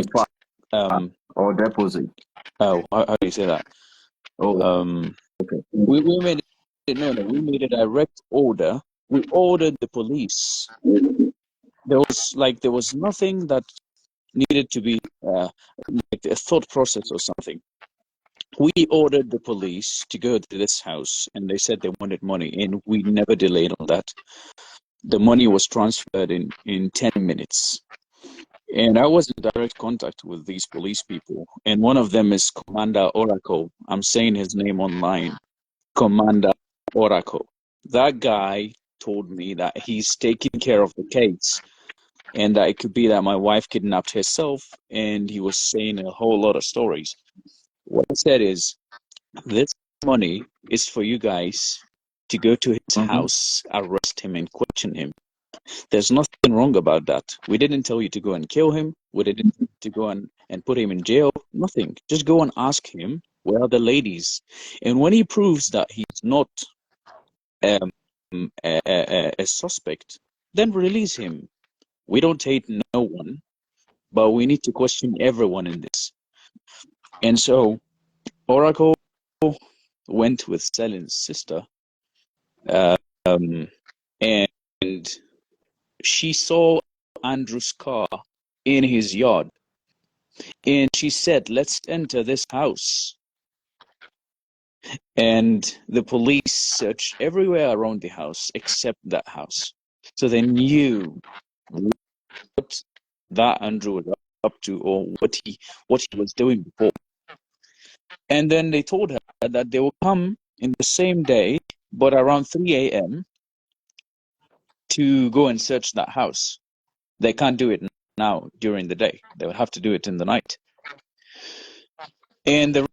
transfer um or deposit? how do you say that? Oh, Okay. We made it, no, we made a direct order. We ordered the police. There was nothing that needed to be like a thought process or something. We ordered the police to go to this house, and they said they wanted money, and we never delayed on that. The money was transferred in 10 minutes. And I was in direct contact with these police people, and one of them is Commander Oracle. I'm saying his name online, Commander Oracle. That guy told me that he's taking care of the case, and that it could be that my wife kidnapped herself, and he was saying a whole lot of stories. What I said is, this money is for you guys to go to his house, arrest him, and question him. There's nothing wrong about that. We didn't tell you to go and kill him. We didn't tell you to go and put him in jail. Nothing. Just go and ask him, where are the ladies? And when he proves that he's not a suspect, then release him. We don't hate no one, but we need to question everyone in this. And so Oracle went with Selin's sister, and she saw Andrew's car in his yard, and she said, let's enter this house. And the police searched everywhere around the house except that house. So they knew what that Andrew was up to, or what he was doing before. And then they told her that they will come in the same day, but around 3 a.m. to go and search that house. They can't do it now during the day. They would have to do it in the night. And the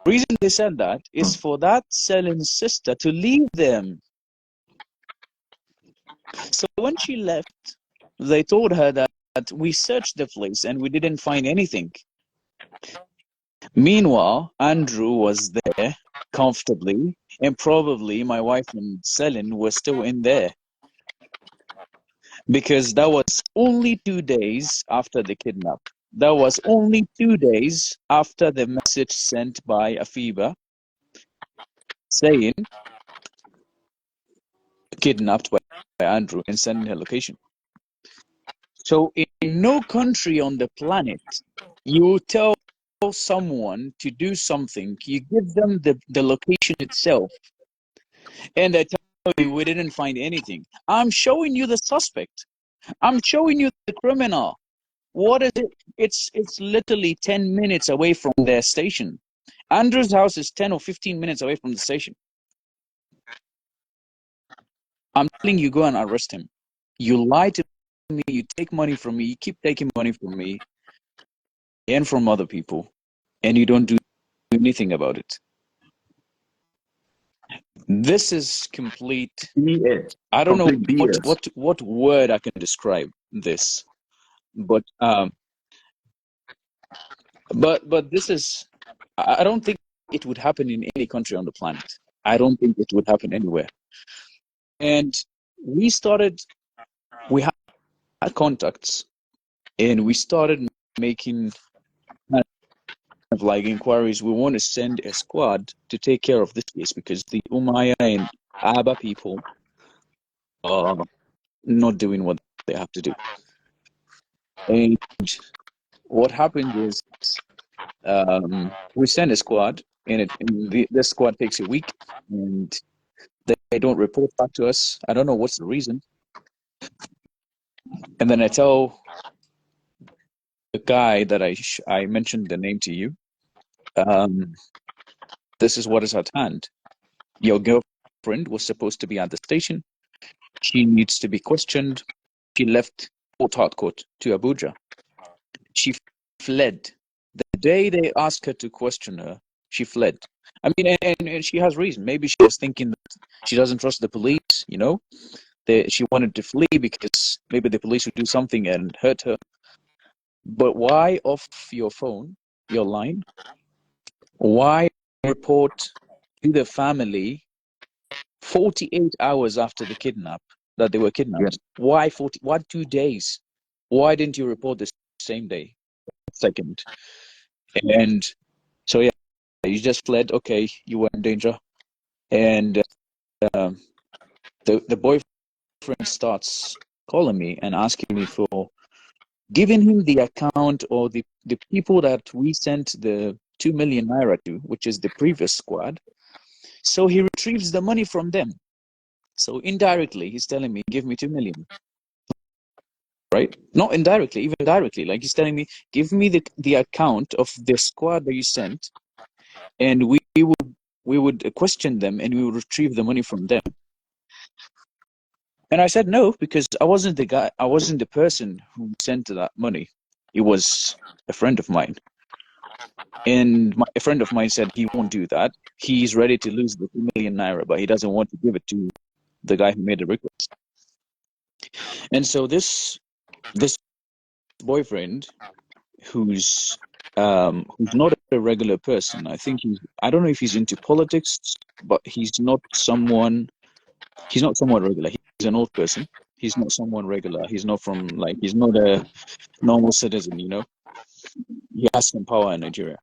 reason they said that is for that Selin's sister to leave them. So when she left, they told her that we searched the place and we didn't find anything. Meanwhile, Andrew was there comfortably, and probably my wife and Selin were still in there, because that was only 2 days after the kidnap. That was only 2 days after the message sent by AFIBA saying kidnapped by Andrew and sending her location. So in no country on the planet, you tell someone to do something, you give them the location itself, and they tell you we didn't find anything. I'm showing you the suspect. I'm showing you the criminal. What is it? It's literally 10 minutes away from their station. Andrew's house is 10 or 15 minutes away from the station. I'm telling you, go and arrest him. You lie to me, you take money from me, you keep taking money from me and from other people, and you don't do anything about it. This is complete BS. I don't know BS. what word I can describe this, but this is, I don't think it would happen in any country on the planet. I don't think it would happen anywhere. And we had contacts, and we started making kind of like inquiries. We want to send a squad to take care of this case, because the Umayyah and Aba people are not doing what they have to do. And what happened is, we send a squad, and the squad takes a week, and they don't report back to us. I don't know what's the reason. And then I tell the guy that I mentioned the name to you, this is what is at hand. Your girlfriend was supposed to be at the station. She needs to be questioned. She left Port Harcourt to Abuja. She fled. The day they asked her to question her, she fled. I mean, and she has reason. Maybe she was thinking that she doesn't trust the police, you know? She wanted to flee because maybe the police would do something and hurt her. But why off your phone, your line? Why report to the family 48 hours after the kidnap that they were kidnapped? Yeah. Why 2 days? Why didn't you report the same day? second. And so, yeah, you just fled. Okay, you were in danger. And the boyfriend starts calling me and asking me for giving him the account or the people that we sent the 2 million naira to, which is the previous squad. So he retrieves the money from them. So indirectly, he's telling me, give me 2 million. Right? Not indirectly, even directly. Like he's telling me, give me the account of the squad that you sent, and we would question them and we would retrieve the money from them. And I said no, because I wasn't the person who sent that money. It was a friend of mine. And a friend of mine said he won't do that. He's ready to lose the 2 million naira, but he doesn't want to give it to the guy who made the request. And so this boyfriend, who's not a regular person. I don't know if he's into politics, but he's not someone regular. He's an old person. He's not someone regular. He's not a normal citizen, you know. He has some power in Nigeria.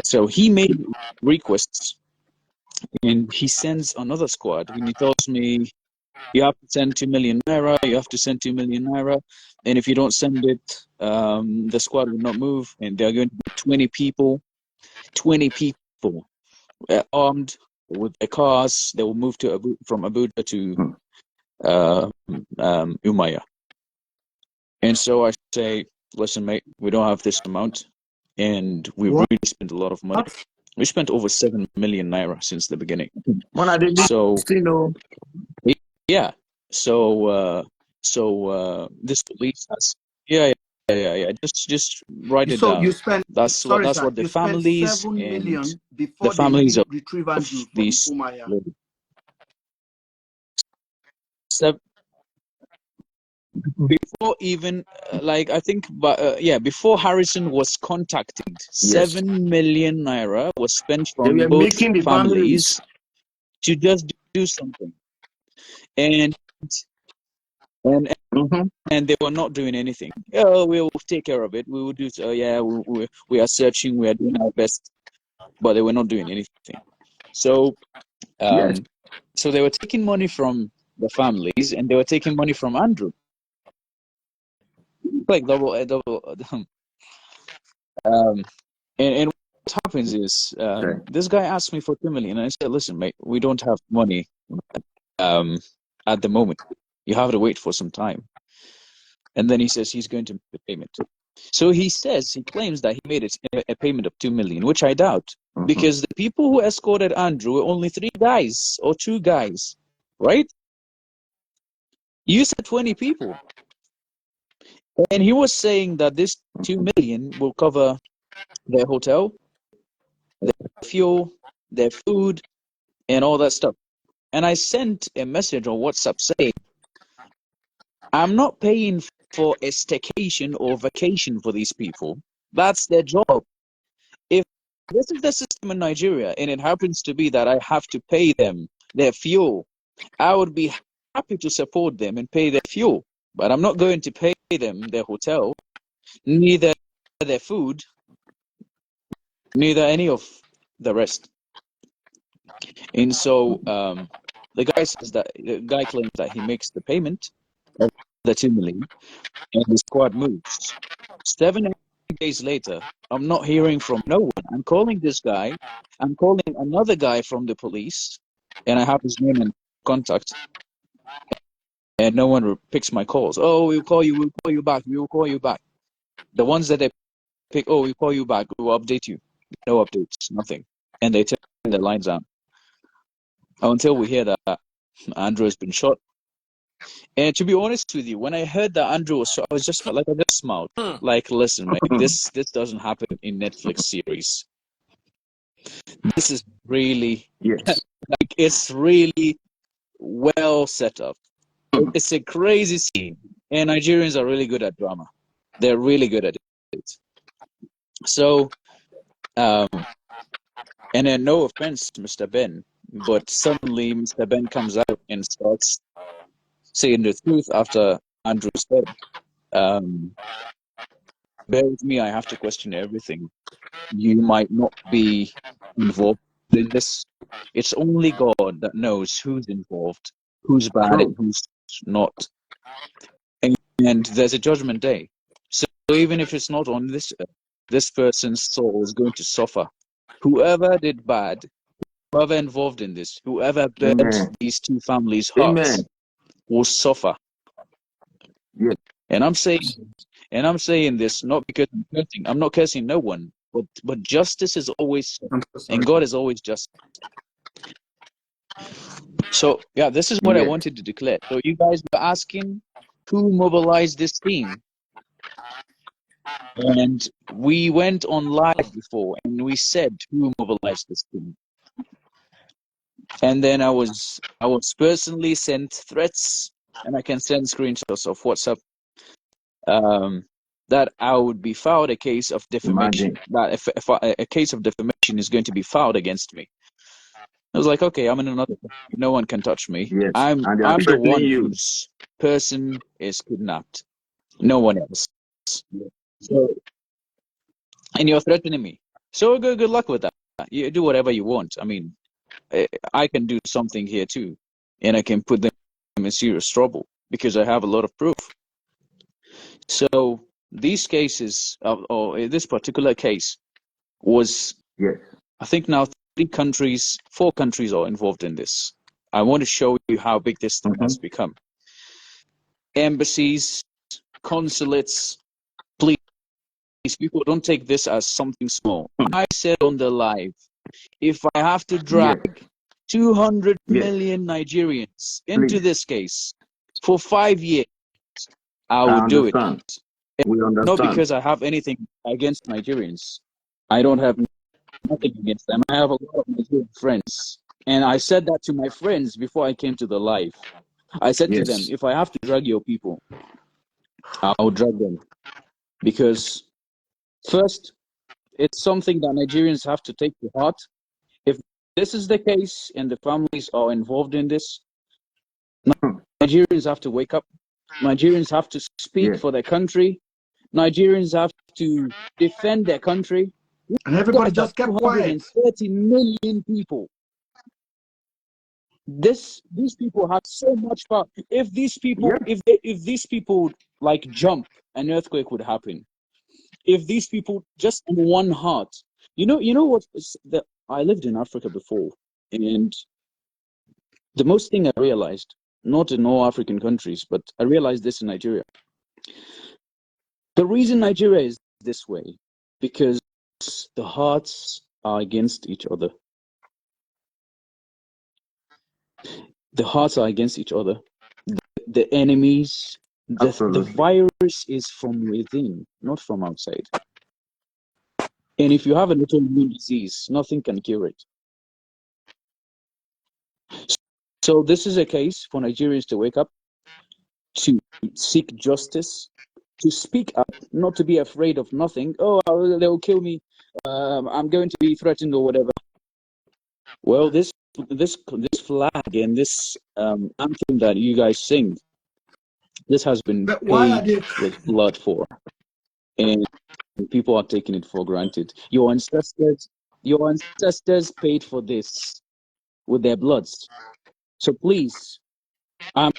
So he made requests, and he sends another squad, and he tells me, you have to send 2 million naira, you have to send 2 million naira, and if you don't send it, the squad will not move, and they're going to be 20 people armed with their cars. They will move from Abuja to Umaya. And so I say, listen, mate, we don't have this amount, and we really spent a lot of money. We spent over 7 million naira since the beginning. So yeah, so this police has just write it down. You spent that's what the families and the families of these before even I think, but before Harrison was contacted, 7 million naira was spent from both families to just do something, and they were not doing anything. Oh, we will take care of it. We will do. We are searching. We are doing our best, but they were not doing anything. So, so they were taking money from the families, and they were taking money from Andrew. Like double. And what happens is, this guy asked me for 2 million, and I said, "Listen, mate, we don't have money at the moment. You have to wait for some time." And then he says he's going to make the payment. So he claims that he made a payment of 2 million, which I doubt, because the people who escorted Andrew were only 3 guys or 2 guys, right? You said 20 people. And he was saying that this 2 million will cover their hotel, their fuel, their food, and all that stuff. And I sent a message on WhatsApp saying, I'm not paying for a staycation or vacation for these people. That's their job. If this is the system in Nigeria, and it happens to be that I have to pay them their fuel, I would be happy to support them and pay their fuel. But I'm not going to pay them their hotel, neither their food, neither any of the rest. And so the guy claims that he makes the payment of the 2 million, and the squad moves. 7 days later, I'm not hearing from no one. I'm calling this guy. I'm calling another guy from the police, and I have his name and contact, and no one picks my calls. Oh, we'll call you. We'll call you back. We will call you back. The ones that they pick, oh, we'll call you back. We'll update you. No updates, nothing. And they turn the lines down until we hear that Andrew has been shot. And to be honest with you, when I heard that Andrew was shot, I just smiled. Like, listen, mate, this doesn't happen in Netflix series. This is really, it's really well set up. It's a crazy scene, and Nigerians are really good at drama. They're really good at it. So, and then no offense, Mr. Ben, but suddenly Mr. Ben comes out and starts saying the truth after Andrew's dead. bear with me. I have to question everything. You might not be involved in this. It's only God that knows who's involved, who's bad, and who's not. And there's a judgment day. So even if it's not on this earth, this person's soul is going to suffer. Whoever did bad, whoever involved in this, whoever burnt these two families' hearts will suffer. Yes. And I'm saying this not because I'm cursing. I'm not cursing no one, but justice is always, and God is always just. So yeah, this is what I wanted to declare. So you guys were asking who mobilized this team, and we went on live before and we said who mobilized this team. And then I was personally sent threats, and I can send screenshots of WhatsApp. That I would be filed a case of defamation. That if a case of defamation is going to be filed against me. I was like, okay, I'm in another. No one can touch me. Yes. I'm the one whose person is kidnapped. No one else. So, and you're threatening me. So good luck with that. You do whatever you want. I mean, I can do something here too, and I can put them in serious trouble because I have a lot of proof. So these cases, or this particular case, was I think now 4 countries are involved in this. I want to show you how big this thing has become. Embassies, consulates, please, people don't take this as something small. I said on the live, if I have to drag 200 million Nigerians into this case for 5 years, I will do it. We understand. Not because I have anything against Nigerians. I don't have nothing against them. I have a lot of Nigerian friends. And I said that to my friends before I came to the live. I said to them, if I have to drag your people, I'll drag them. Because first, it's something that Nigerians have to take to heart. If this is the case and the families are involved in this, Nigerians have to wake up. Nigerians have to speak for their country. Nigerians have to defend their country. And everybody just kept quiet. 230 million people. These people have so much power. If these people, if these people like jump, an earthquake would happen. If these people just in one heart, you know what? I lived in Africa before, and the most thing I realized, not in all African countries, but I realized this in Nigeria. The reason Nigeria is this way, because the hearts are against each other. The hearts are against each other. The enemies, the virus is from within, not from outside. And if you have an autoimmune disease, nothing can cure it. So this is a case for Nigerians to wake up, to seek justice, to speak up, not to be afraid of nothing. Oh, they'll kill me. I'm going to be threatened or whatever. Well, this flag and this anthem that you guys sing, this has been paid with blood for, and people are taking it for granted. Your ancestors paid for this with their bloods. So please, I'm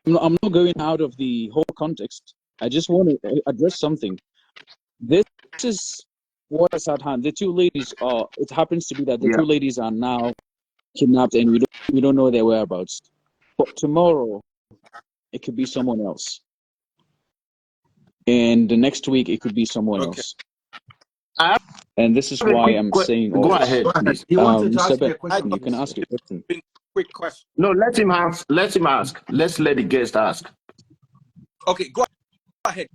not going out of the whole context. I just want to address something. This is what is at hand. The 2 ladies are. It happens to be that the 2 ladies are now kidnapped, and we don't know their whereabouts. But tomorrow, it could be someone else, and the next week it could be someone else. And this is why I'm saying all Go this. ahead, please. He wanted to ask Mr. you a question. You can ask a question. Quick question. No, let him ask. Let him ask. Let's let the guest ask. Okay, go ahead.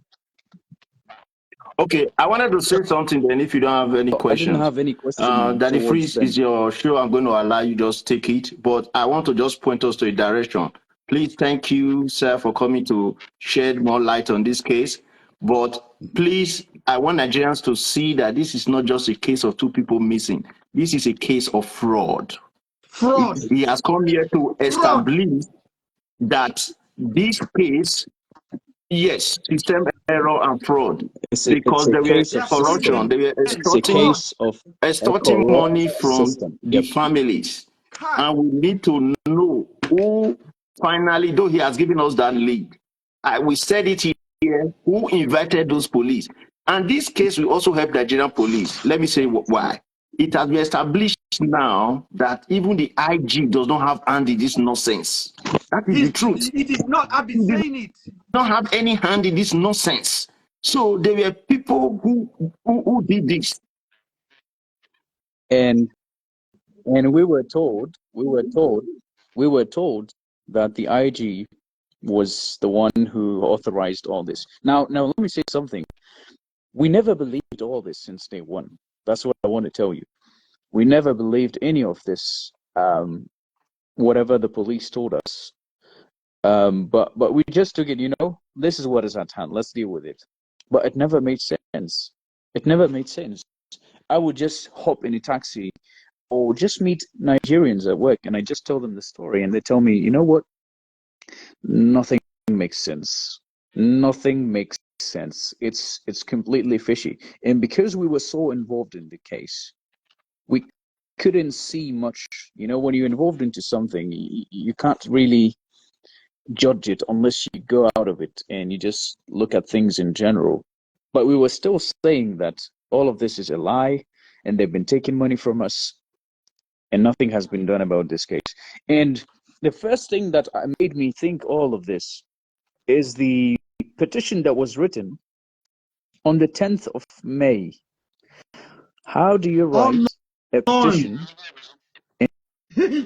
Okay, I wanted to say something. Then, if you don't have any questions, I didn't have any questions. Daddy Freeze is your show. I'm going to allow you just take it, but I want to just point us to a direction. Please, thank you, sir, for coming to shed more light on this case. But please, I want Nigerians to see that this is not just a case of 2 people missing. This is a case of fraud. Fraud. He has come here to establish that this case Yes, system error and fraud. It's Because a there were case They of are pulling corruption, system. they were It's a fraud. case of a extorting money corrupt from system. the Yep. families. Kai. And we need to know who finally, though he has given us that lead, we said it here, who invited those police. And this case will also help Nigerian police. Let me say why. It has been established now that even the IG does not have hand in this nonsense. That is the truth. It is not. I've been They do saying it. not have any hand in this nonsense. So there were people who did this. And we were told that the IG was the one who authorized all this. Now let me say something. We never believed all this since day one. That's what I want to tell you. We never believed any of this, whatever the police told us. But we just took it, this is what is at hand. Let's deal with it. But it never made sense. It never made sense. I would just hop in a taxi or just meet Nigerians at work and I just tell them the story and they tell me, you know what? Nothing makes sense. Nothing makes sense. It's completely fishy. And because we were so involved in the case, we couldn't see much. When you're involved into something, you can't really judge it unless you go out of it and you just look at things in general. But we were still saying that all of this is a lie and they've been taking money from us and nothing has been done about this case. And the first thing that made me think all of this is the petition that was written on the 10th of May. How do you write a petition and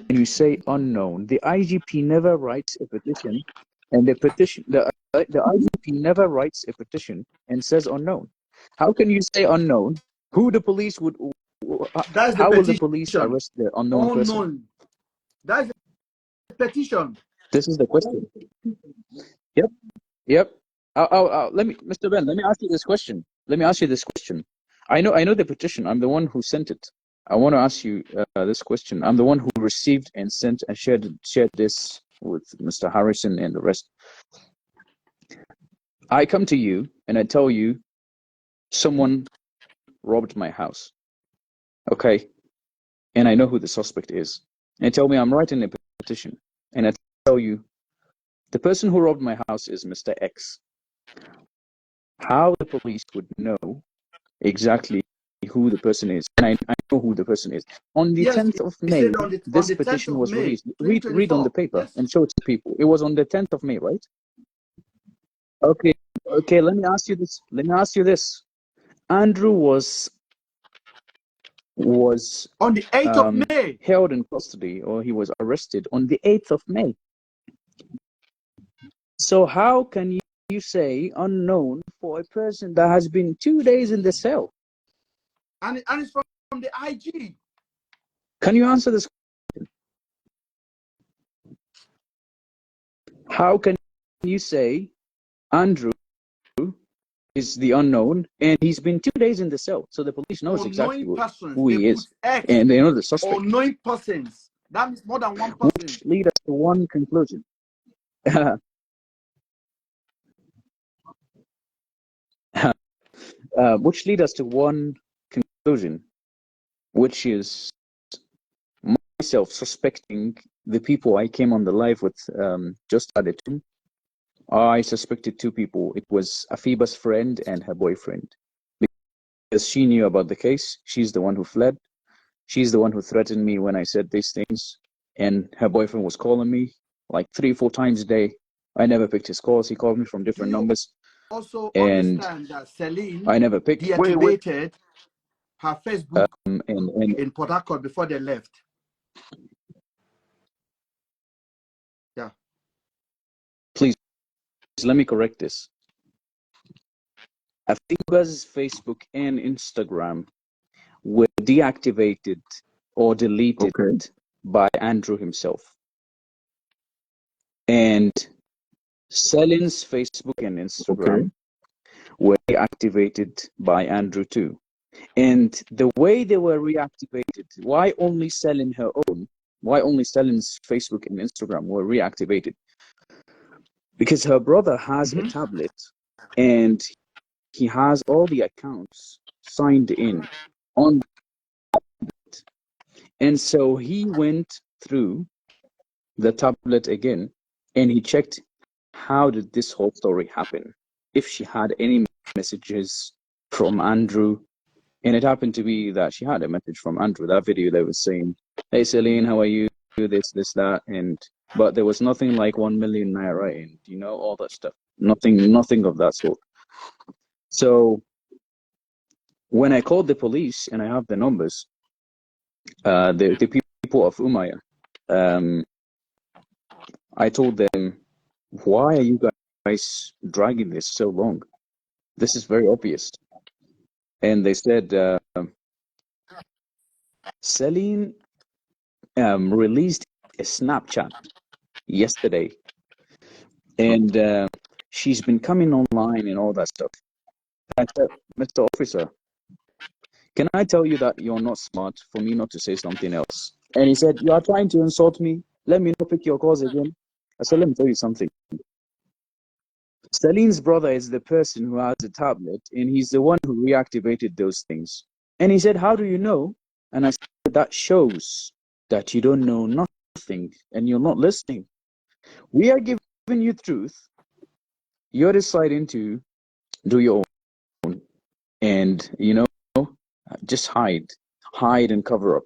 you say unknown? The IGP never writes a petition, and the IGP never writes a petition and says unknown. How can you say unknown? Who the police would? That's the How will the petition. police arrest the unknown person? Unknown. That's the petition. This is the question. Yep. Let me, Mr. Ben. Let me ask you this question. I know the petition. I'm the one who sent it. I want to ask you this question. I'm the one who received and sent and shared this with Mr. Harrison and the rest. I come to you and I tell you, someone robbed my house. Okay, and I know who the suspect is. And tell me I'm writing a petition, and I tell you, the person who robbed my house is Mr. X. How the police would know exactly who the person is, and I know who the person is. On the 10th of May, this petition was released. Read on the paper and show it to people. It was on the 10th of May, right? Okay. Let me ask you this. Andrew was on the 8th of May held in custody, or he was arrested on the 8th of May. So how can you say unknown for a person that has been 2 days in the cell? And it's from the IG. Can you answer this question? How can you say Andrew is the unknown and he's been 2 days in the cell? So the police knows exactly who he is. And they know the suspect. Unknown persons. That means more than one person. Which leads us to one conclusion. Which leads us to one conclusion, which is myself suspecting the people I came on the live with just at the time. I suspected two people. It was AFIBA's friend and her boyfriend. Because she knew about the case. She's the one who fled. She's the one who threatened me when I said these things. And her boyfriend was calling me like 3-4 times a day. I never picked his calls. He called me from different numbers. Also understand that Celine I never picked. Deactivated her Facebook and in Port Harcourt before they left. Yeah. Please let me correct this. AFIBA's Facebook and Instagram were deactivated or deleted by Andrew himself. And Celine's Facebook and Instagram were deactivated by Andrew too. And the way they were reactivated, why only Celine her own? Why only Celine's Facebook and Instagram were reactivated? because her brother has a tablet and he has all the accounts signed in on it. And so he went through the tablet again and he checked how did this whole story happen, if she had any messages from Andrew. And it happened to be that she had a message from Andrew, that video that was saying, "Hey Celine, how are you? This, that," but there was nothing like 1 million naira and all that stuff. Nothing of that sort. So when I called the police and I have the numbers, the people of Umayyah, I told them, why are you guys dragging this so long? This is very obvious. And they said, Celine released a Snapchat yesterday, and she's been coming online and all that stuff. I said, Mr. Officer, can I tell you that you're not smart for me not to say something else? And he said, you are trying to insult me. Let me not pick your calls again. I said, let me tell you something. Celine's brother is the person who has the tablet, and he's the one who reactivated those things. And he said, how do you know? And I said, that shows that you don't know nothing and you're not listening. We are giving you truth. You're deciding to do your own and, just hide and cover up.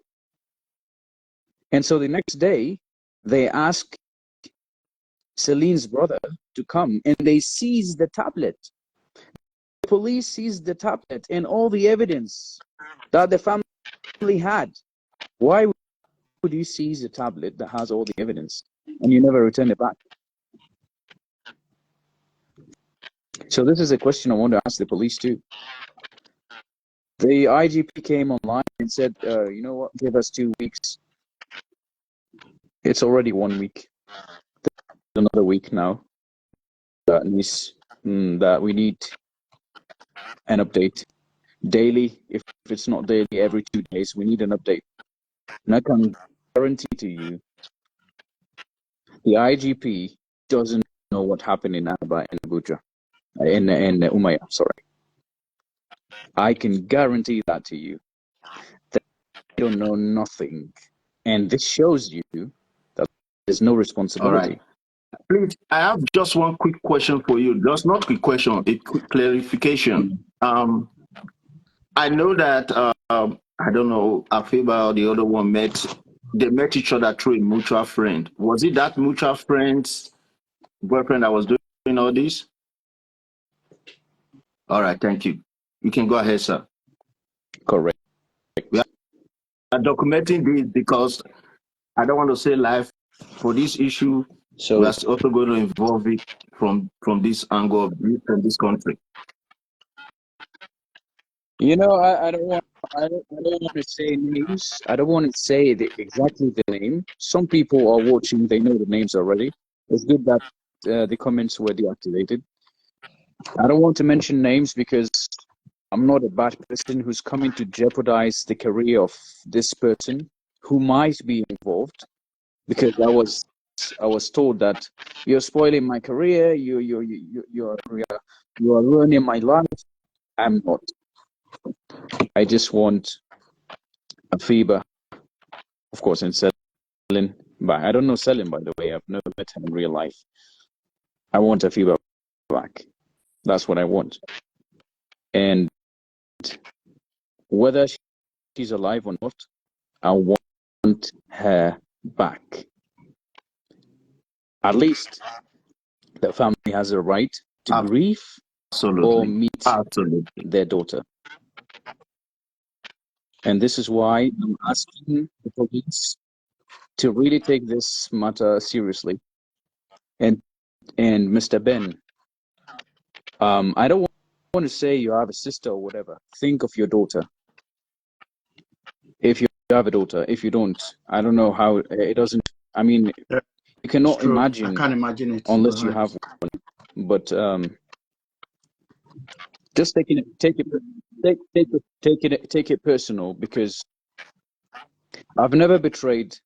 And so the next day, they asked Celine's brother to come and they seized the tablet. The police seized the tablet and all the evidence that the family had. Why would you seize a tablet that has all the evidence and you never return it back? So this is a question I want to ask the police too. The IGP came online and said, you know what, give us 2 weeks. It's already 1 week. There's another week now that we need an update daily. If it's not daily, every 2 days, we need an update. And I can guarantee to you, the IGP doesn't know what happened in Aba and Abuja, in Umayyah, sorry. I can guarantee that to you. They don't know nothing. And this shows you that there's no responsibility. All right. Please, I have just one quick question for you. Just not quick question, a quick clarification. I know that, I don't know, AFIBA or the other one they met each other through a mutual friend. Was it that mutual friend's boyfriend that was doing all this? All right, thank you. You can go ahead, sir. Correct. We are documenting this because I don't want to say live for this issue. So we are also going to involve it from this angle, from this country. I don't want to say names. I don't want to say exactly the name. Some people are watching; they know the names already. It's good that the comments were deactivated. I don't want to mention names because I'm not a bad person who's coming to jeopardize the career of this person who might be involved. Because I was told that you're spoiling my career. You are ruining my life. I'm not. I just want AFIBA, of course, and Selin. But I don't know Selin, by the way. I've never met him in real life. I want AFIBA back. That's what I want. And whether she's alive or not, I want her back. At least the family has a right to grieve or meet their daughter. And this is why I'm asking the police to really take this matter seriously. And Mr. Ben, I don't want to say you have a sister or whatever. Think of your daughter. If you have a daughter, if you don't, I don't know how it doesn't. I mean, you cannot imagine. I can't imagine it unless you have one. But just take it personal, because I've never betrayed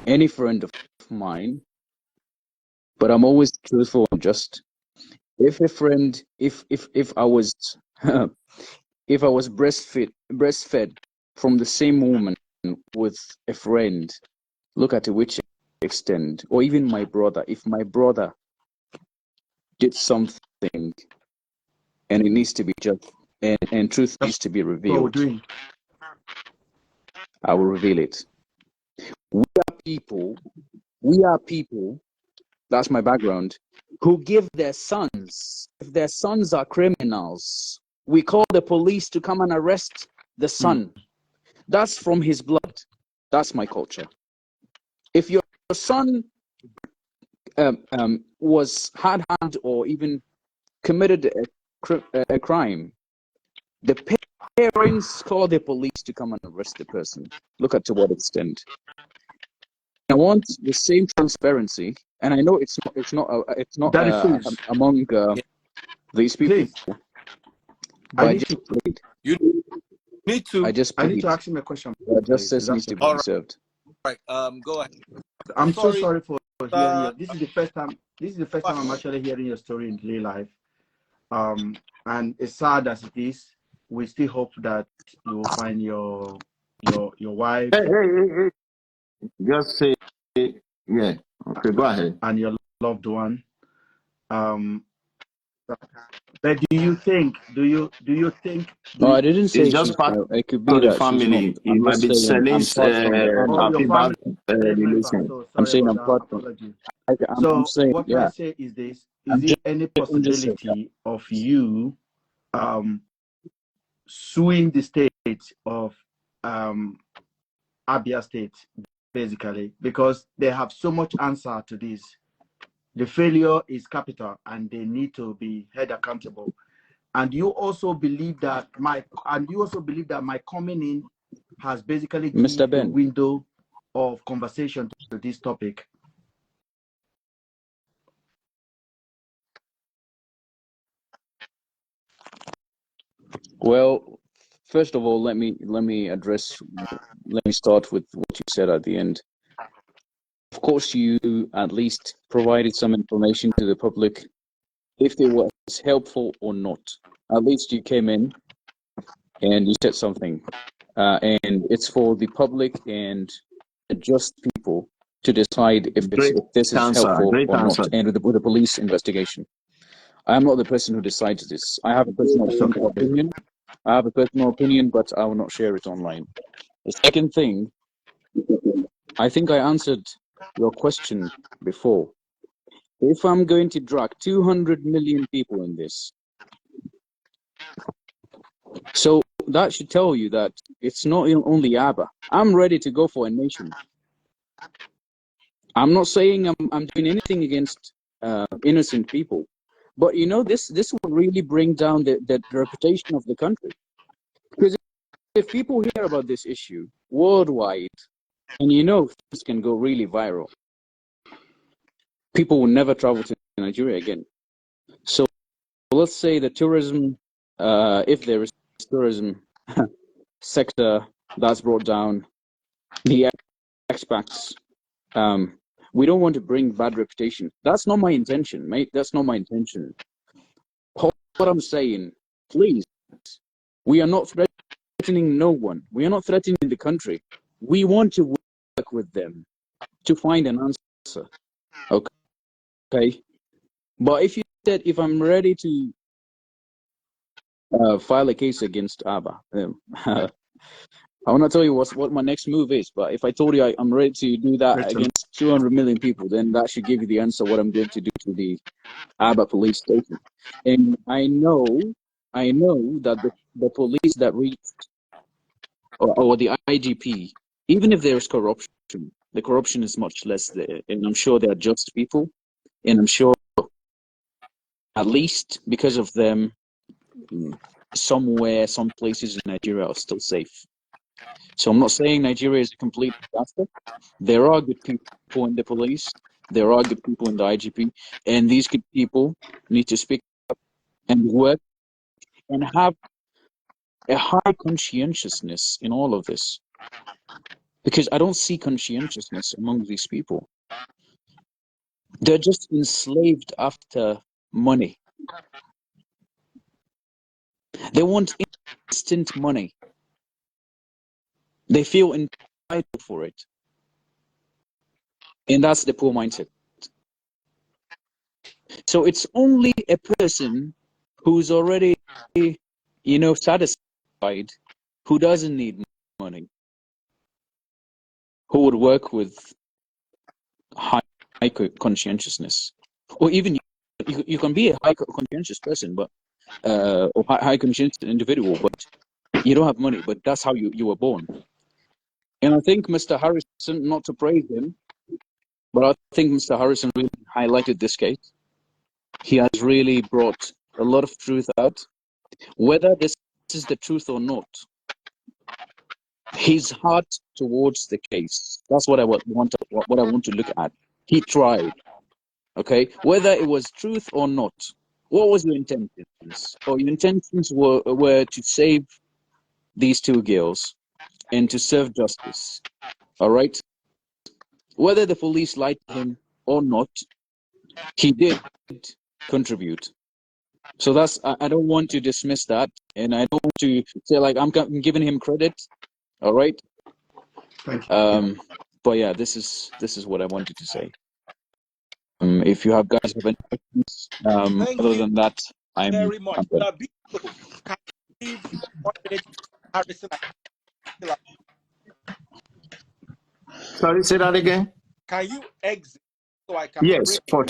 any friend of mine but I'm always truthful and just. If a friend, if I was, if I was breastfed from the same woman with a friend, look at to which extent, or even my brother. If my brother did something and it needs to be just, and truth needs to be What we're revealed, doing. I will reveal it. We are people, that's my background, who give their sons, if their sons are criminals, we call the police to come and arrest the son. That's from his blood. That's my culture. If your son was hard-handed or even committed a crime, the parents call the police to come and arrest the person. Look at to what extent. I want the same transparency, and I know it's not Daddy Freeze, among these people. please. But I need to. You need to. I just I need plead. to ask him a question. Justice needs to be All right. served. Right. Go ahead. I'm so sorry for hearing you. Uh, This is the first time. This is the first time I'm actually hearing your story in real life. And as sad as it is, we still hope that you will find your wife Hey. Just say, yeah. Okay, go ahead. and your loved one. But do you think? No, I didn't say It's just she's. part It could be of the that she's not. family. It I'm might just be saying I'm Celine's part from the family. Oh, your AFIBA family member. relation. So I'm sorry saying about I'm that. part from. Apology. I'm saying, What can yeah. I say is this: I'm is it any just saying, yeah. possibility of you suing the state of Abia State, basically, because they have so much answer to this. The failure is capital, and they need to be held accountable. And you also believe that my coming in has basically Mr. given a Ben. window of conversation to this topic. Well, first of all, let me start with what you said at the end. Of course, you at least provided some information to the public, if it was helpful or not. At least you came in and you said something, and it's for the public and just people to decide if this is helpful or not, and with the police investigation. I'm not the person who decides this. I have a personal opinion. But I will not share it online. The second thing, I think I answered your question before. If I'm going to drag 200 million people in this, so that should tell you that it's not only ABBA. I'm ready to go for a nation. I'm not saying I'm doing anything against innocent people, but you know, this will really bring down the reputation of the country. Because if people hear about this issue worldwide, and you know things can go really viral, people will never travel to Nigeria again. So let's say the tourism, if there is tourism sector that's brought down, the expats, we don't want to bring bad reputation. That's not my intention, mate. That's not my intention. What I'm saying, please, we are not threatening no one. We are not threatening the country. We want to work with them to find an answer. Okay? But if you said, if I'm ready to file a case against ABBA, I want to tell you what my next move is. But if I told you I'm ready to do that against 200 million people, then that should give you the answer what I'm going to do to the ABBA police station. And I know that the police that reached, or the IGP, even if there's corruption, the corruption is much less there. And I'm sure they're just people. And I'm sure, at least because of them, some places in Nigeria are still safe. So I'm not saying Nigeria is a complete disaster. There are good people in the police. There are good people in the IGP. And these good people need to speak up and work and have a high conscientiousness in all of this. Because I don't see conscientiousness among these people. They're just enslaved after money. They want instant money. They feel entitled for it. And that's the poor mindset. So it's only a person who's already, satisfied, who doesn't need money, who would work with high conscientiousness. Or even you can be a high conscientious person, but or high conscientious individual, but you don't have money. But that's how you were born. And I think Mr. Harrison, not to praise him, but I think Mr. Harrison really highlighted this case. He has really brought a lot of truth out. Whether this is the truth or not, his heart towards the case, that's what I want to look at. He tried, okay? Whether it was truth or not, what was your intentions? Or your intentions were to save these two girls and to serve justice, all right? Whether the police lied to him or not, he did contribute. So that's, I don't want to dismiss that, and I don't want to say like I'm giving him credit, all right? Thank you. But yeah, this is what I wanted to say. If you guys have any questions, Thank other you than that, I'm very much. done. Biko, can you leave 1 minute, Harrison? Sorry, say that again. Can you exit so I can Yes, bring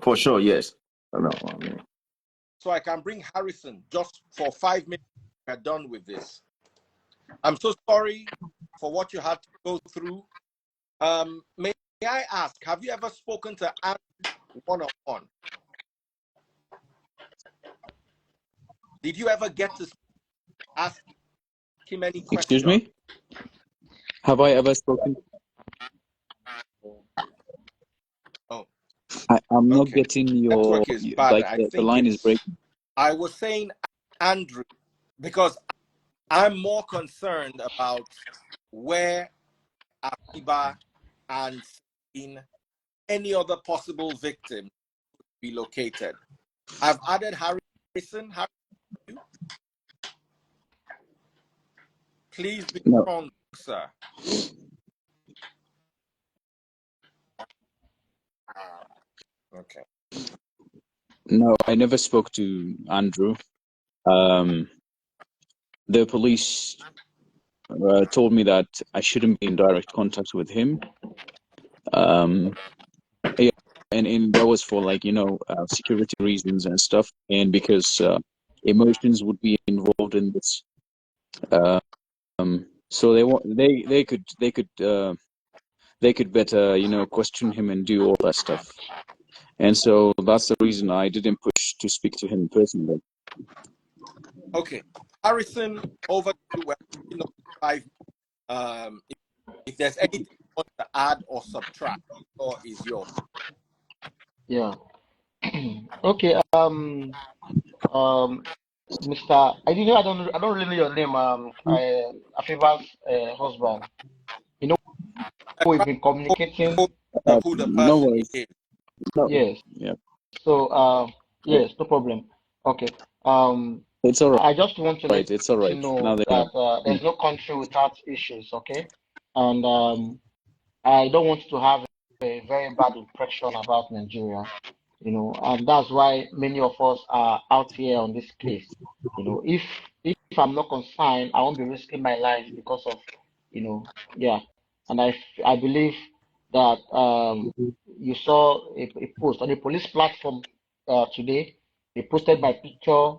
for sure, yes. No, I mean, so I can bring Harrison just for 5 minutes? We're done with this. I'm so sorry for what you had to go through. May I ask, have you ever spoken to Andrew one-on-one? Did you ever get to ask him any questions? Excuse me? Have I ever spoken? Oh, I'm not okay. getting your, Network is bad. like I the think line is breaking. I was saying Andrew because I'm more concerned about where AFIBA and in any other possible victim be located. I've added Harrison. Please be No. strong, sir. Okay. No, I never spoke to Andrew. The police told me that I shouldn't be in direct contact with him. Yeah, and that was for security reasons and stuff, and because emotions would be involved in this. So they could better question him and do all that stuff. And so that's the reason I didn't push to speak to him personally. Okay. Harrison, over to you. 5. If there's anything you want to add or subtract, the floor is yours. Yeah. Okay. Mr. I don't really know your name. Afiba's husband. You know, we've been communicating. Who the No person worries. is. No. Yes. Yeah. So yes, no problem. Okay. It's all right. I just want to let It's all right. you know Now they that there's no country without issues. Okay. And I don't want to have a very bad impression about Nigeria. And that's why many of us are out here on this case. If I'm not concerned, I won't be risking my life because of, yeah. And I believe that you saw a post on a police platform today. They posted my picture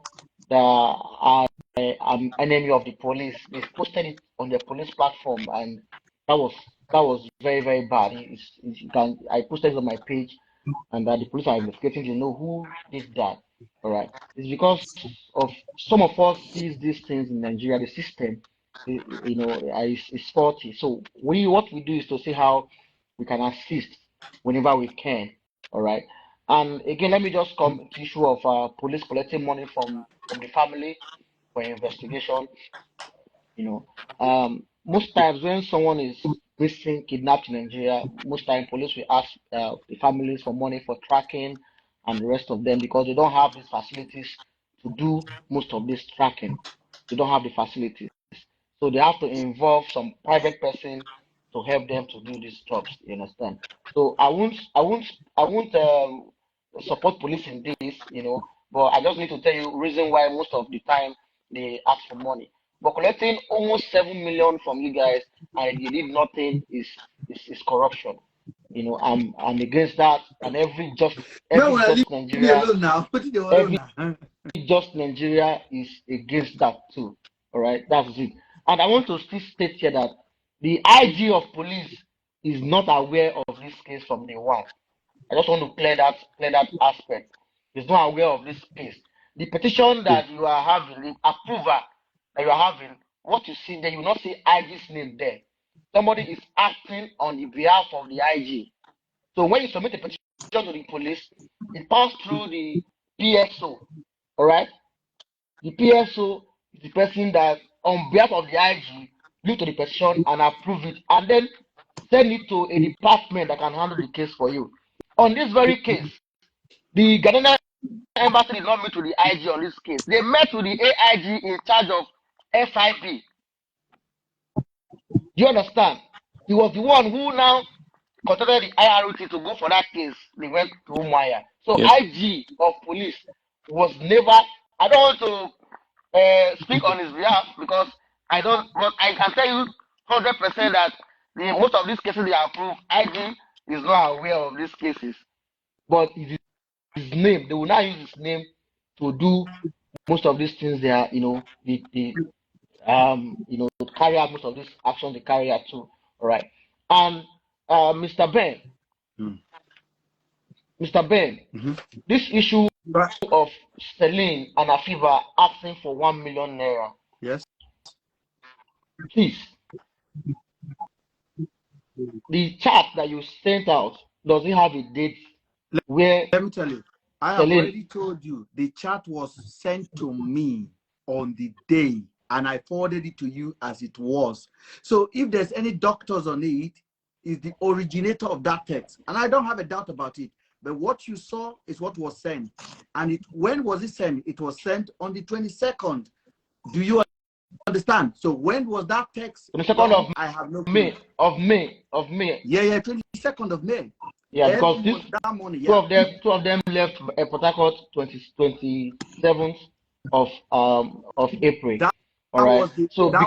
that I'm enemy of the police. They posted it on the police platform, and that was very, very bad. I posted it on my page, and that the police are investigating to know who did that. All right, it's because of some of us sees these things in Nigeria. The system, is faulty. So what we do is to see how we can assist whenever we can. All right. And again, let me just come to the issue of police collecting money from the family for investigation. most times when someone is missing, kidnapped in Nigeria, most time police will ask the families for money for tracking and the rest of them because they don't have these facilities to do most of this tracking. They don't have the facilities, so they have to involve some private person to help them to do these jobs. You understand? So I won't support police in this, but I just need to tell you reason why most of the time they ask for money. But collecting almost 7 million from you guys and you did nothing is corruption. I'm against that. And every just Leave me Nigeria, alone now. Put it alone every now. just Nigeria is against that too. All right, that's it. And I want to still state here that the IG of police is not aware of this case from day one. I just want to clear that aspect. He's not aware of this case. The petition that you are having, the approval that you are having, what you see there, you will not see IG's name there. Somebody is acting on the behalf of the IG. So when you submit a petition to the police, it passes through the PSO. All right? The PSO is the person that, on behalf of the IG, look to the petition and approve it, and then send it to a department that can handle the case for you. On this very case, the Ghanaian embassy did not meet with the IG on this case. They met with the AIG in charge of FIB. Do you understand? He was the one who now contacted the IROT to go for that case. They went to Umaya. So Yes. IG of police was never. I don't want to speak on his behalf because I don't. But I can tell you 100% that most of these cases they approve, IG is not aware of these cases. But it is his name. They will not use his name to do most of these things. They are, to carry out most of these actions they carry out too. All right. And Mr. Ben, this issue of Celine and AFIBA asking for 1 million naira. Yes. Please, the chart that you sent out, does it have a date where? Let me tell you, I have already told you the chart was sent to me on the day and I forwarded it to you as it was. So if there's any doctors on it, is the originator of that text. And I don't have a doubt about it. But what you saw is what was sent. And when was it sent? It was sent on the 22nd. Do you understand? So when was that text? The 2nd of I have no clue. May. Yeah, 22nd of May. Yeah, because that morning, two of them left Port Harcourt 27th of April. That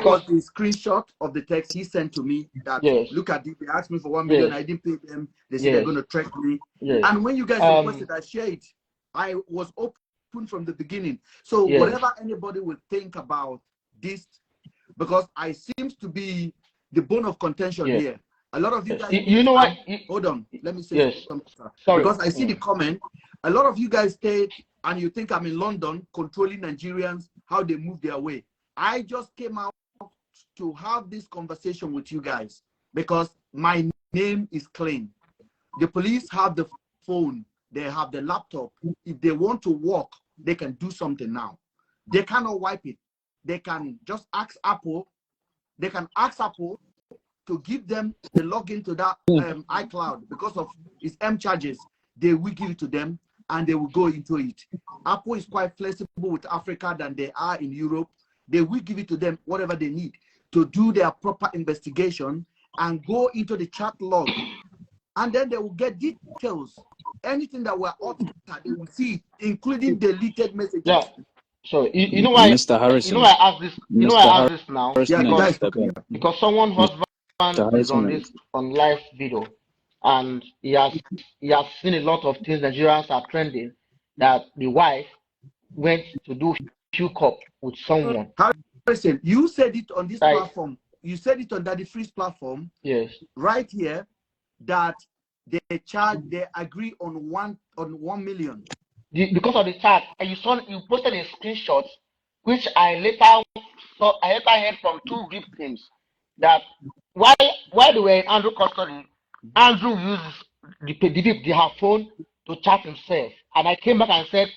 was the screenshot of the text he sent to me. That look at it. They asked me for 1 million. I didn't pay them. They said they're going to track me. And when you guys requested, I shared it. I was open from the beginning. So whatever anybody would think about this, because I seems to be the bone of contention here. A lot of you guys, hold on, let me say something. Sorry. Because I see the comment. A lot of you guys stay and you think I'm in London controlling Nigerians, how they move their way. I just came out to have this conversation with you guys because my name is clean. The police have the phone, they have the laptop. If they want to work, they can do something now. They cannot wipe it. They can just ask Apple. They can ask Apple to give them the login to that iCloud because of its M charges. They will give it to them and they will go into it. Apple is quite flexible with Africa than they are in Europe. They will give it to them whatever they need to do their proper investigation and go into the chat log. And then they will get details. Anything that were altered, they will see it, including deleted messages. Yeah. So you know why, Mr. Harrison. You know why I ask this. You know why I ask this now. Because someone's husband is on this live video, and he has seen a lot of things Nigerians are trending. That the wife went to do hookup with someone. Harrison, you said it on this platform. You said it on Daddy Free's platform. Yes. Right here, that they agree on 1 million. Because of the chat, and you posted a screenshot, which I later heard from two victims that while they were in Andrew custody, Andrew uses her phone to chat himself, and I came back and said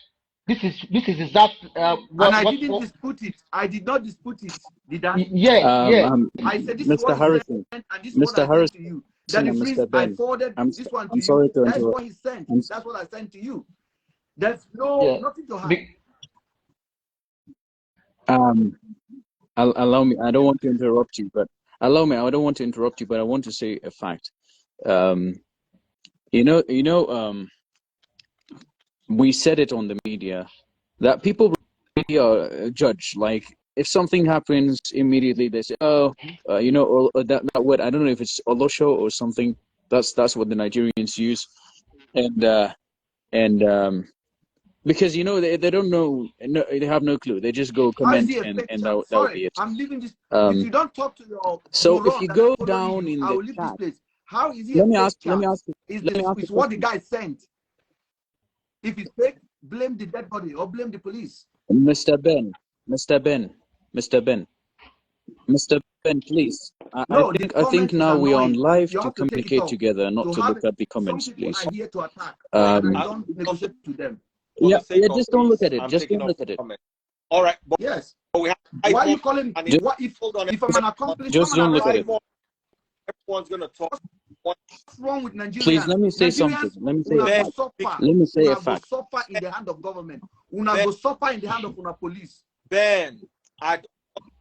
this is exact And I didn't dispute it. I did not dispute it. Did I? Yeah. I said this is what Mr. he Harrison, sent, and this is what I sent to you. That and it means Mr. I Ben, forwarded this one to I'm you. sorry to That's interrupt. what he sent. I'm, That's what I sent to you. There's nothing to hide. Allow me. I don't want to interrupt you, but allow me. I don't want to interrupt you, but I want to say a fact. We said it on the media that people really are judged. Like if something happens, immediately they say, "Oh, that word. I don't know if it's olosho or something. That's what the Nigerians use, and because they don't know, no, they have no clue. They just go How is comment he a and fake and chat? that would Sorry, be it. I'm leaving this. If you don't talk to your So if Ron you that go are following down you, in I the will leave this chat, place. How is he let a me fake ask. Let me chat? ask. Is Let me ask is a what the question. guy sent? If it's fake, blame the dead body or blame the police. Mr. Ben, Mr. Ben, Mr. Ben, Mr. Ben, please. No, the I think comment is now we are on annoying, and live you to have to take it communicate off. together, not To to have look at the some comments, people please. are here to attack, and I Um, don't negotiate to them. For yeah, the sake of just don't look peace, at it. I'm Just taking don't off look at it. comment. All right, but Yes. we have 5 Why are more, you calling? and What if hold on, I'm an accomplice? Just Come and don't look arrest at me. it. 5 more. Everyone's gonna talk. What's wrong with Please Nigerians? let me say something. Nigerians, Let me say a una go Ben, fact. suffer. Let me say a Una go fact. suffer in the hand of government. Una Ben, go suffer in the hand of una police. Ben, I don't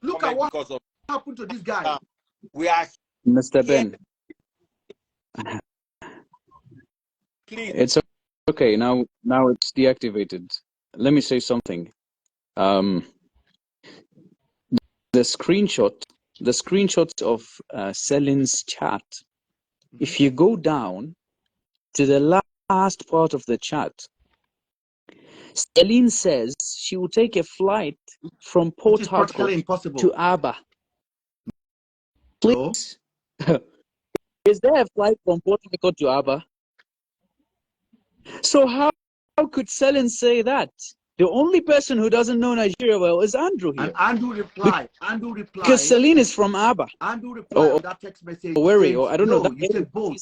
Look at comment what because of happened to this guy. we are Mr. here. Ben, Please, it's okay. Now it's deactivated. Let me say something. The screenshots of Selin's chat. If you go down to the last part of the chat, Celine says she will take a flight from Port Which is Harcourt practically impossible. to Aba. No. Please, is there a flight from Port Harcourt to Aba? So how could Celine say that? The only person who doesn't know Nigeria well is Andrew here. And Andrew replied. Because Celine is from Aba. Andrew replied on that text message saying, Or I don't know. no, you said both.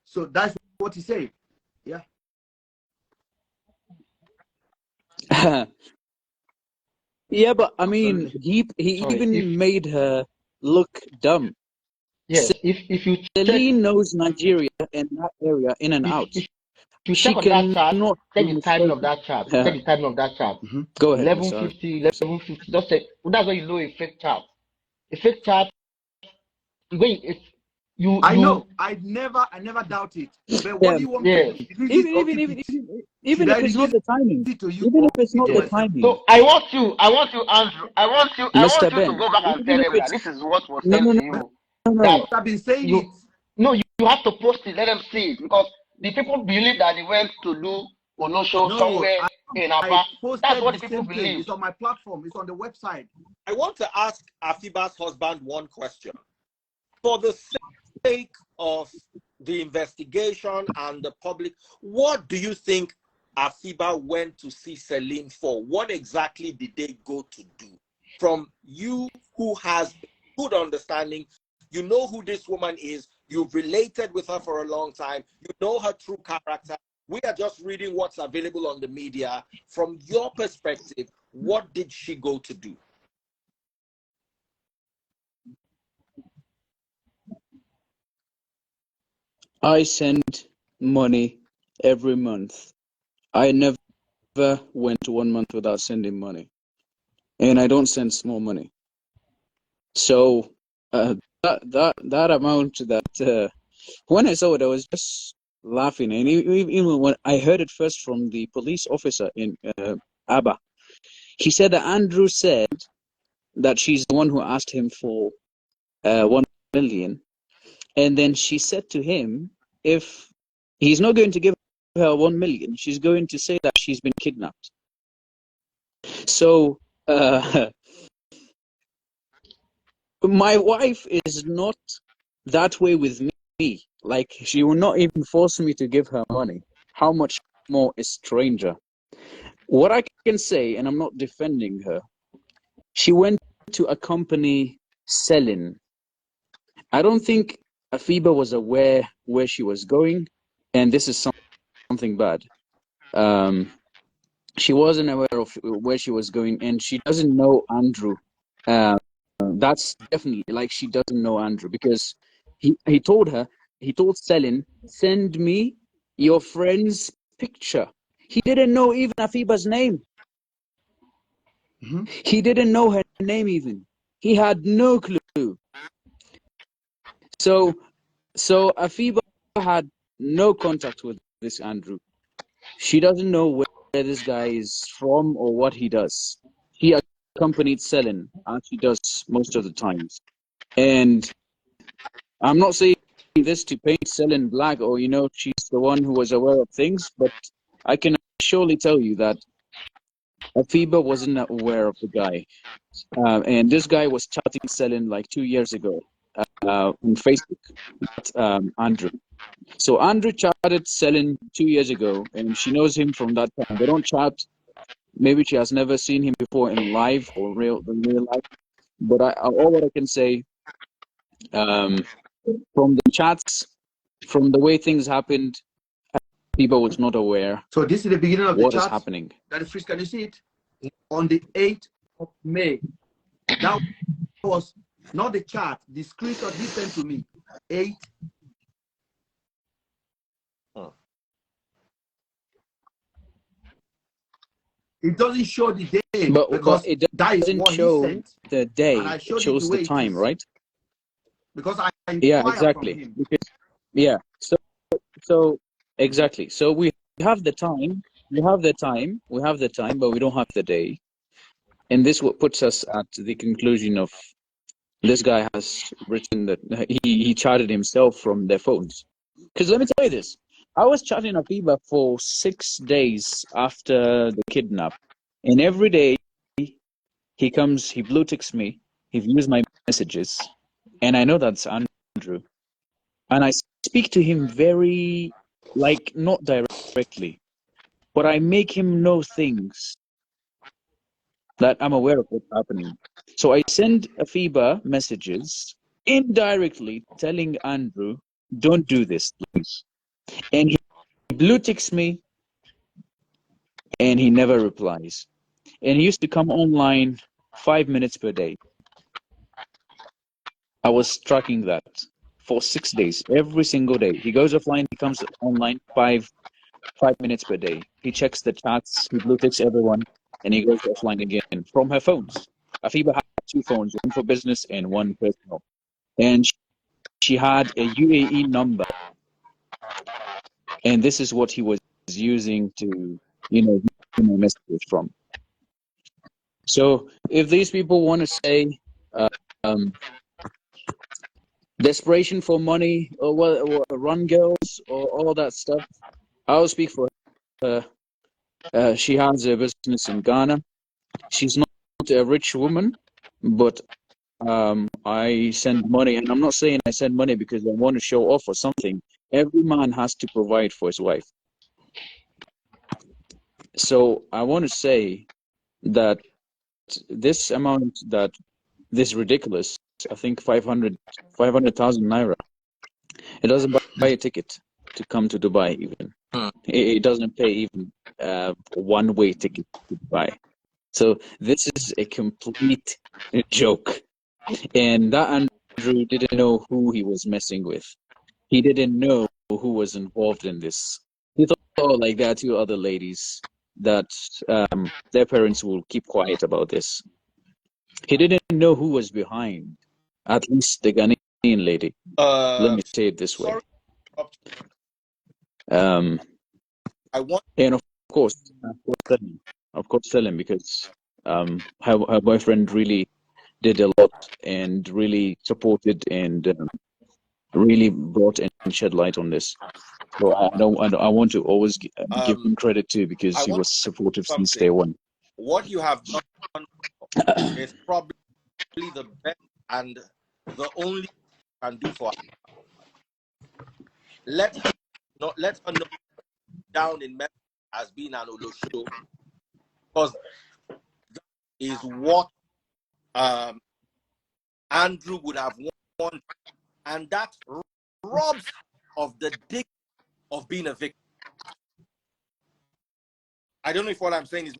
So that's what he said. Yeah. Yeah, but I mean, he even made her look dumb. Yes, if you Celine knows Nigeria and that area in and out. if you She check on that chart, cannot check be the timing of mistaken. that chart. Check the timing of that chart. Go ahead, 11:50, 11:50. Just say that's when you know a fake chart. A fake chart. When it's I know. I never doubt it. But what do you want me to do? Even if it's not the timing. Even if it's not the timing. So I want you, Andrew. I want you Mr. to Ben, go back and tell them that this is what was sent to you. No. I've been saying it. No, you have to post it. Let them see it because the people believe that they went to do Onosho somewhere in Aba. That's what the people believe. It's on my platform. It's on the website. I want to ask AFIBA's husband one question. For the sake of the investigation and the public, what do you think AFIBA went to see Celine for? What exactly did they go to do? From you who has good understanding, you know who this woman is, you've related with her for a long time, you know her true character. We are just reading what's available on the media. From your perspective, what did she go to do? I send money every month. I never went 1 month without sending money. And I don't send small money. So that amount that when I saw it, I was just laughing. And even when I heard it first from the police officer in Aba, he said that Andrew said that she's the one who asked him for 1 million. And then she said to him, if he's not going to give her 1 million, she's going to say that she's been kidnapped. So my wife is not that way with me. Like, she will not even force me to give her money. How much more a stranger? What I can say, and I'm not defending her, she went to accompany Celine. I don't think AFIBA was aware where she was going, and this is something bad. she wasn't aware of where she was going, and she doesn't know Andrew. That's definitely, like, she doesn't know Andrew, because he told her, he told Selin, send me your friend's picture. He didn't know even Afiba's name. Mhm. He didn't know her name even. He had no clue. So Afiba had no contact with this Andrew. She doesn't know where this guy is from or what he does. He accompanied Selin, as she does most of the times. And I'm not saying this to paint Selin black, or, you know, she's the one who was aware of things, but I can surely tell you that Afiba wasn't aware of the guy. And this guy was chatting Selin like 2 years ago on Facebook, Andrew. So Andrew chatted Selin 2 years ago, and she knows him from that time. They don't chat. Maybe she has never seen him before in live or in real life. But all what I can say, from the chats, from the way things happened, people was not aware So this is the beginning of the what is chat. happening. That is, can you see it? On the 8th of May. That was not the chat, the screenshot he sent to me. 8. It doesn't show the day But because it that is doesn't what he show sent. the day. And I It showed it the shows the way it time, is. right? Because I Yeah, inquired from exactly. him. Because, yeah. So exactly. So we have the time. We have the time. We have the time, but we don't have the day. And this what puts us at the conclusion of this guy has written that he chatted himself from their phones. Because let me tell you this. I was chatting Afiba for 6 days after the kidnap. And every day he comes, he blue ticks me, he views my messages, and I know that's Andrew. And I speak to him very, like, not directly, but I make him know things that I'm aware of what's happening. So I send Afiba messages indirectly telling Andrew, don't do this, please. And he blue ticks me and he never replies. And he used to come online 5 minutes per day. I was tracking that for 6 days, every single day. He goes offline, he comes online 5 minutes per day. He checks the chats, he blue ticks everyone, and he goes offline again from her phones. Afiba had 2 phones, one for business and one personal. And she had a UAE number. And this is what he was using to, view my messages from. So if these people want to say um, desperation for money or run girls or all that stuff, I'll speak for her. She has a business in Ghana. She's not a rich woman, but I send money, and I'm not saying I send money because I want to show off or something. Every man has to provide for his wife. So I want to say that this amount, that this ridiculous, I think 500,000 naira, it doesn't buy a ticket to come to Dubai even. It doesn't pay even one-way ticket to Dubai. So this is a complete joke. And that Andrew didn't know who he was messing with. He didn't know who was involved in this. He thought, oh, like there are 2 other ladies that their parents will keep quiet about this. He didn't know who was behind, at least the Ghanaian lady. Let me say it this way. Sorry, I want. And of course, tell him, because her boyfriend really did a lot and really supported and really brought and shed light on this. So I want to always give him credit too, because I he want was supportive since something. day one. What you have done is probably the best and the only you can do for us. Let her know down in Memphis as being an Olosho, because that is what Andrew would have wanted, and that robs of the dignity of being a victim. I don't know if what I'm saying is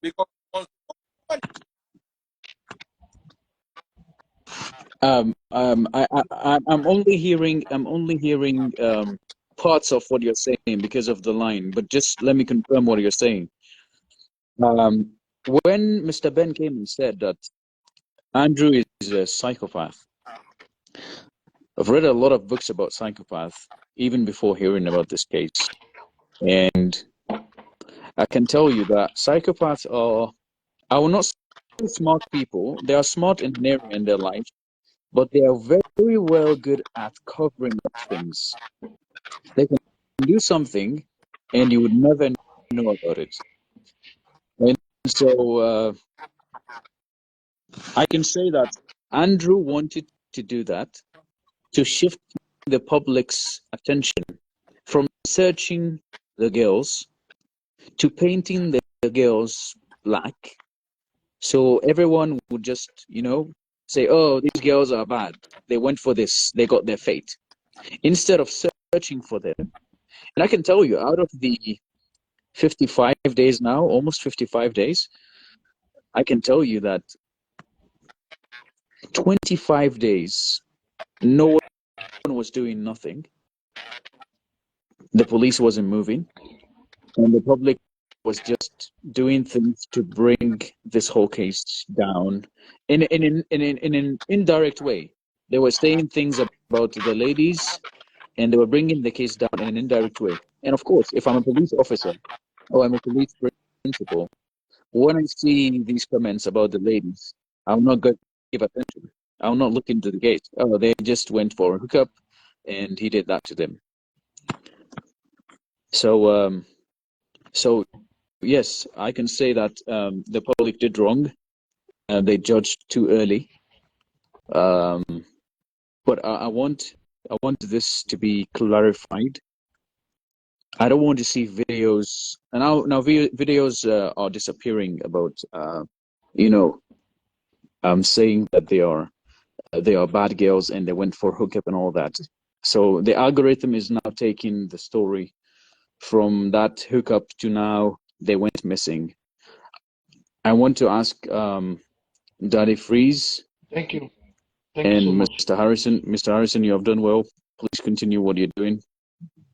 because I'm only hearing parts of what you're saying because of the line, but just let me confirm what you're saying. When Mr. Ben came and said that Andrew is a psychopath, I've read a lot of books about psychopaths even before hearing about this case, and I can tell you that psychopaths are, I will not say smart people. They are smart in an area in their life, but they are very well good at covering up things. They can do something and you would never know about it. And so I can say that Andrew wanted to do that to shift the public's attention from searching the girls to painting the girls black. So everyone would just, say, oh, these girls are bad. They went for this. They got their fate. Instead of searching for them. And I can tell you, out of the 55 days now, almost 55 days, I can tell you that 25 days, no one was doing nothing. The police wasn't moving, and the public was just doing things to bring this whole case down in an indirect way. They were saying things about the ladies, and they were bringing the case down in an indirect way. And of course, if I'm a police officer or I'm a police principal, when I see these comments about the ladies, I'm not going to give attention. I'll not look into the case. Oh, they just went for a hookup, and he did that to them. So yes, I can say that the public did wrong. They judged too early. But I want this to be clarified. I don't want to see videos, and now videos are disappearing about saying that they are bad girls and they went for hookup and all that. So the algorithm is now taking the story from that hookup to now they went missing. I want to ask Daddy Freeze Thank you. and So much. Mr. Harrison. Mr. Harrison, you have done well. Please continue what you're doing.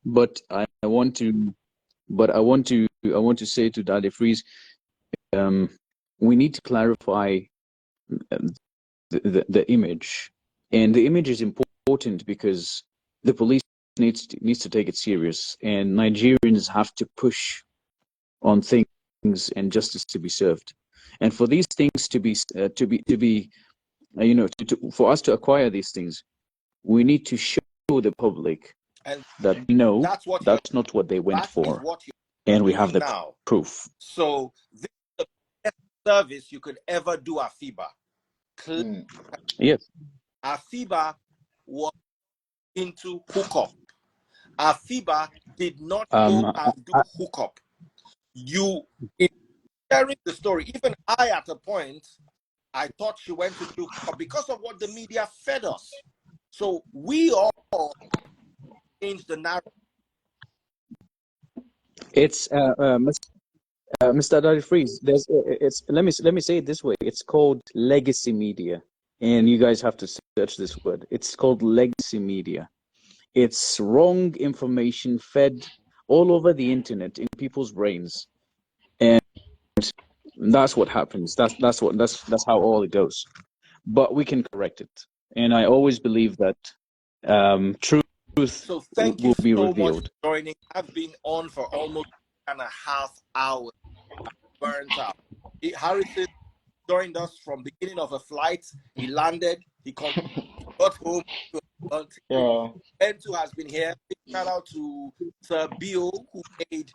But I want to say to Daddy Freeze, we need to clarify the image, and the image is important because the police needs to take it serious, and Nigerians have to push on things and justice to be served, and for these things to be for us to acquire these things, we need to show the public and that that's not what they went for, and we have the now. proof. So this is the best service you could ever do AFIBA. Yes. AFIBA was into hookup. AFIBA did not go and do hookup. You, in sharing the story, even I at a point, I thought she went to do hookup because of what the media fed us. So we all changed the narrative. It's Mr. Daddy Freeze. Let me say it this way. It's called legacy media, and you guys have to search this word. It's called legacy media. It's wrong information fed all over the internet in people's brains, and that's what happens. That's how all it goes. But we can correct it, and I always believe that truth So thank you will be so revealed. much for joining. I've been on for almost 1.5 hours, burnt out. Harrison joined us from beginning of a flight. He landed. He got home. N2 has been here. Big shout out to Sir Bio, who made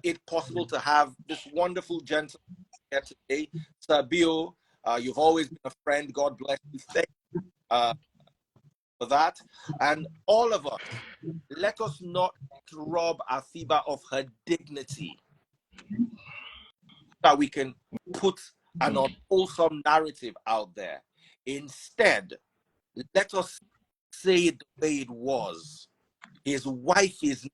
it possible to have this wonderful gentleman here today. Sir Bio, you've always been a friend. God bless you. Thank you for that. And all of us, let us not rob AFIBA of her dignity, that we can put an unwholesome narrative out there. Instead, let us say it the way it was. His wife is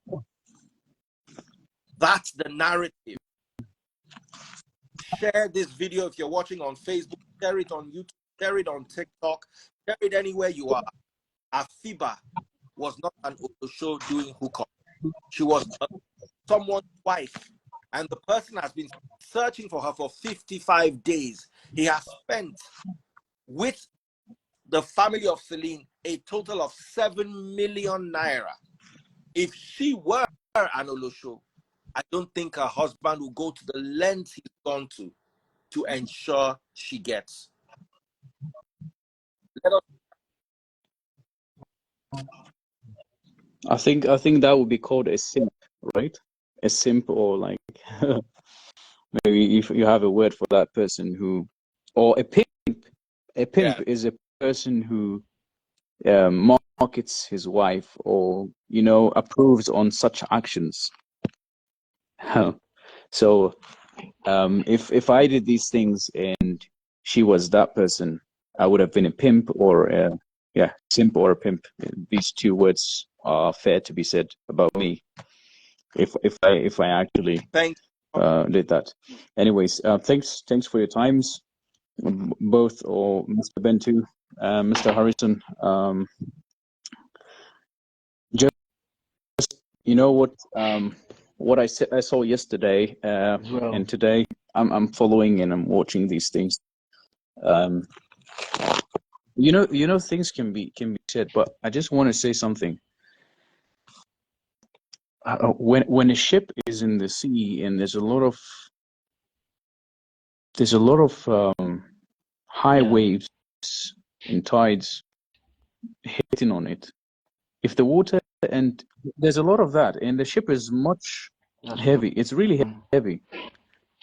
That's the narrative. Share this video if you're watching on Facebook. Share it on YouTube. Share it on TikTok. Share it anywhere you are. AFIBA was not an show doing hookup. She was someone's wife. And the person has been searching for her for 55 days. He has spent with the family of Celine a total of 7 million naira. If she were an Olosho, I don't think her husband will go to the length he's gone to ensure she gets. I think that would be called a simp, right? A simp, or like maybe if you have a word for that person who, or a pimp. A pimp is a person who markets his wife, or approves on such actions. So if I did these things and she was that person, I would have been a pimp, or simp or a pimp. These two words are fair to be said about me if I actually did that. Anyways, thanks for your times, both, or Mr. Bentu, Mr. Harrison. Just what I saw yesterday and today. I'm following and I'm watching these things. Things can be said, but I just want to say something. When a ship is in the sea and there's a lot of high waves and tides hitting on it, if the water, and there's a lot of that, and the ship is much heavy, it's really heavy,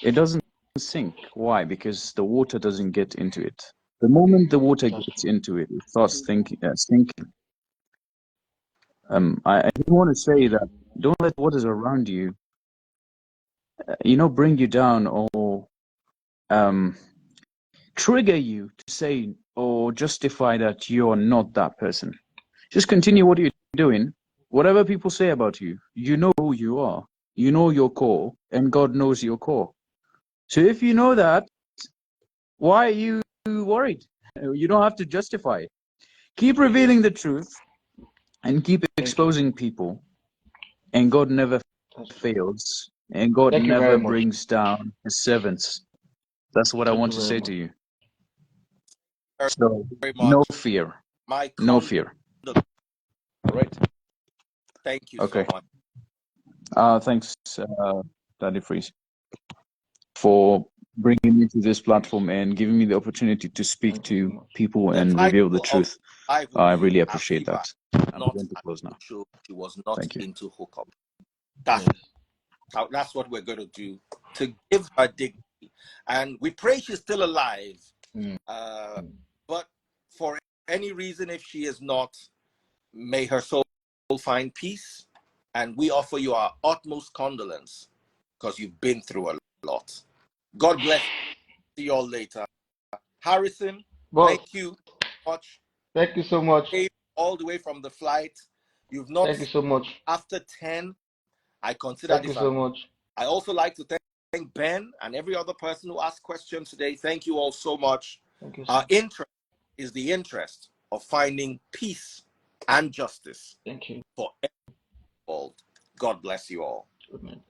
it doesn't sink. Why? Because the water doesn't get into it. The moment the water gets into it, it starts sinking. I do want to say that don't let what is around you, bring you down, or trigger you to say or justify that you're not that person. Just continue what you're doing. Whatever people say about you, you know who you are. You know your core, and God knows your core. So if you know that, why are you worried? You don't have to justify it. Keep revealing the truth and keep exposing people, and God never fails, and God never brings down his servants. That's what I want to say to you. So, no fear. No fear. All right. Thank you so much. Thanks, Daddy Freeze, for bringing me to this platform and giving me the opportunity to speak to people and reveal the truth. I really appreciate that. I'm going to close now. She was not Thank you. into hookup. That's what we're going to do, to give her dignity. And we pray she's still alive. But for any reason, if she is not, may her soul find peace. And we offer you our utmost condolence, because you've been through a lot. God bless you. See you all later. Harrison, thank you so much. Thank you so much. All the way from the flight. You've not. Thank you so much. After 10, I consider this. Thank you so much. I also like to thank Ben and every other person who asked questions today. Thank you all so much. Thank you, our interest is the interest of finding peace and justice. Thank you. For everyone. God bless you all. Good night.